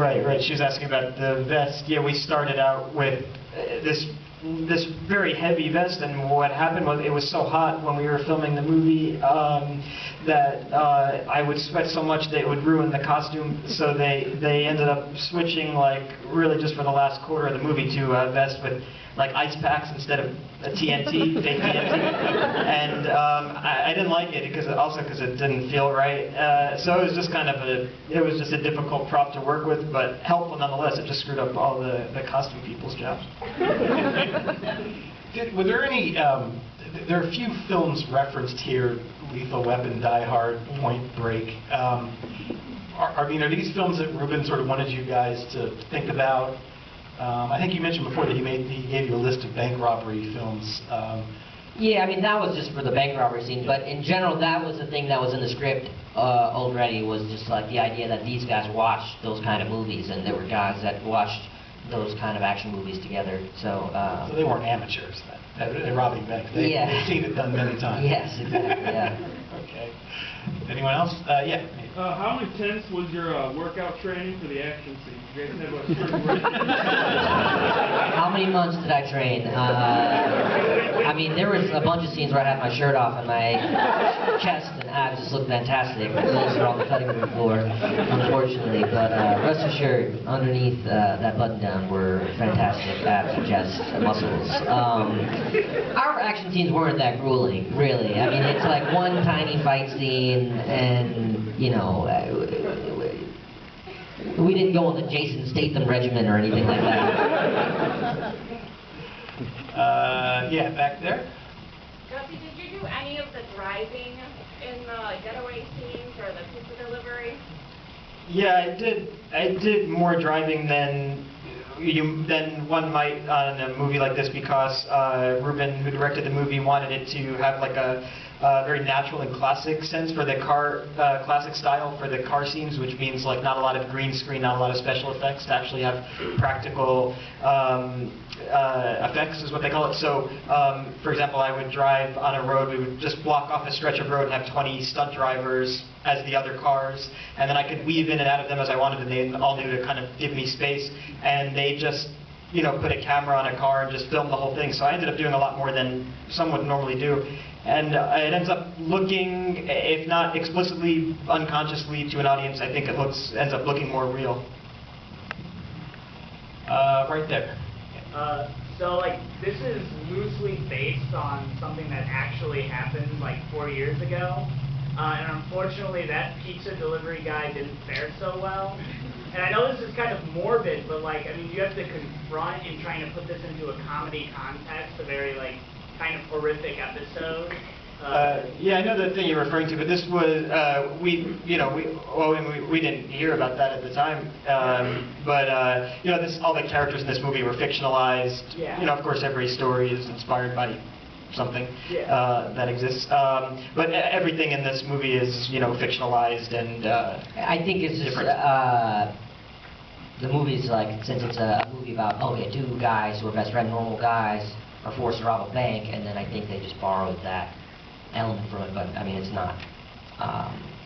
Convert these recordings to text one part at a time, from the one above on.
Right. She was asking about the vest. Yeah, we started out with this very heavy vest, and what happened was it was so hot when we were filming the movie that I would sweat so much that it would ruin the costume. So they ended up switching, like, really just for the last quarter of the movie to a vest with like ice packs instead of a TNT, fake TNT. And I didn't like it because it didn't feel right. So it was just kind of a difficult prop to work with, but helpful nonetheless. It just screwed up all the costume people's jobs. Were there any? There are a few films referenced here: Lethal Weapon, Die Hard, Point Break. Are these films that Ruben sort of wanted you guys to think about? I think you mentioned before that he gave you a list of bank robbery films. Yeah, I mean, that was just for the bank robbery scene, but in general, that was the thing that was in the script already, was just like the idea that these guys watched those kind of movies, and there were guys that watched those kind of action movies together, so... So they weren't amateurs, then? They're robbing banks. They've seen it done many times. Yes, exactly, yeah. Okay. Anyone else? Yeah. How intense was your workout training for the action scenes? You guys have a certain work. How many months did I train? I mean, there was a bunch of scenes where I had my shirt off and my chest and abs just looked fantastic. My clothes were on the cutting room floor, unfortunately. But rest assured, underneath that button-down were fantastic abs and chest and muscles. Our action scenes weren't that grueling, really. I mean, it's like one tiny fight scene, and, you know, we didn't go on the Jason Statham regimen or anything like that. Yeah, back there. Jesse, did you do any of the driving in the getaway scenes or the pizza delivery? Yeah, I did more driving than one might on a movie like this, because Ruben, who directed the movie, wanted it to have like a very natural and classic sense for the classic style for the car scenes, which means like not a lot of green screen, not a lot of special effects, to actually have practical effects is what they call it. So, for example, I would drive on a road, we would just block off a stretch of road and have 20 stunt drivers as the other cars, and then I could weave in and out of them as I wanted, and they all knew to kind of give me space, and they just, you know, put a camera on a car and just film the whole thing. So I ended up doing a lot more than some would normally do. And it ends up looking, if not explicitly, unconsciously to an audience, I think it ends up looking more real. Right there. So, like, this is loosely based on something that actually happened, like, 4 years ago. And unfortunately, that pizza delivery guy didn't fare so well. And I know this is kind of morbid, but, like, I mean, you have to confront in trying to put this into a comedy context, a very, like, kind of horrific episode. Yeah, I know the thing you're referring to, but this was, we didn't hear about that at the time, but, you know, all the characters in this movie were fictionalized. Yeah. You know, of course, every story is inspired by something that exists, but everything in this movie is, you know, fictionalized, and I think it's just, the movie's like, since it's a movie about, two guys who are best friend, normal guys, are forced to rob a bank, and then I think they just borrowed that element from it, but I mean, it's not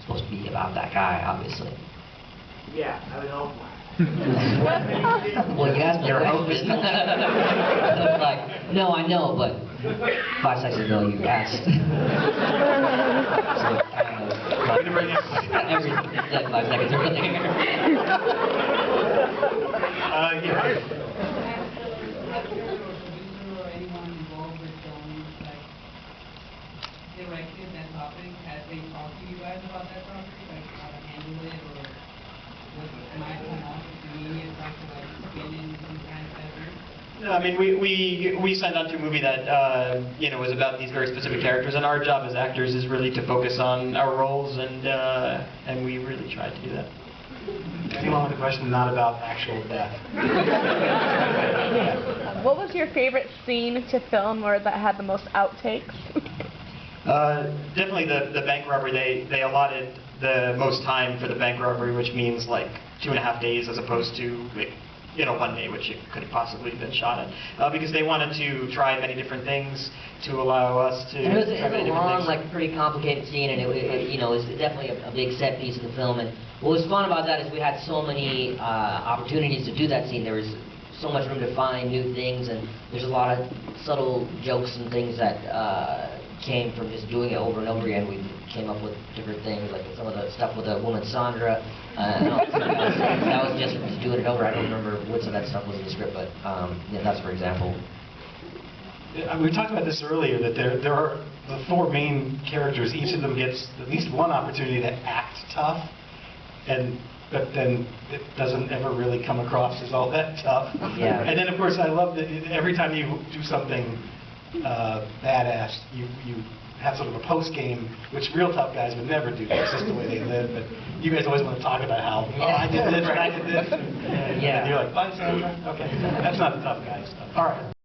supposed to be about that guy, obviously. Yeah, I would hope. Well, you asked me. Your hope is not. I was like, no, I know, but 5 seconds ago you asked. So every 5 seconds earlier. Yeah. Directed that topic, has they talked to you guys about that topic, like how to handle it, or what might come off if the media tries to like spin in some kind of effort? No, I mean, we signed on to a movie that you know, was about these very specific characters, and our job as actors is really to focus on our roles, and we really tried to do that. Anyone with a question not about actual death? What was your favorite scene to film, or that had the most outtakes? Definitely the bank robbery. They allotted the most time for the bank robbery, which means like 2.5 days as opposed to like one day, which it could have possibly been shot at, because they wanted to try many different things to allow us to And it was try many a different long, things. like, pretty complicated scene, and it was definitely a big set piece of the film. And what was fun about that is we had so many opportunities to do that scene. There was so much room to find new things, and there's a lot of subtle jokes and things that came from just doing it over and over again. We came up with different things, like some of the stuff with the woman Sandra. That was just doing it over. I don't remember which of that stuff was in the script, but that's for example. We talked about this earlier, that there are the four main characters. Each of them gets at least one opportunity to act tough, but then it doesn't ever really come across as all that tough. Yeah. And then, of course, I love that every time you do something badass, you have sort of a post game, which real tough guys would never do. That's just the way they live. But you guys always want to talk about how, I did this and I did this. And Yeah. you're like, bye, Sandra. Okay, that's not the tough guy stuff. All right.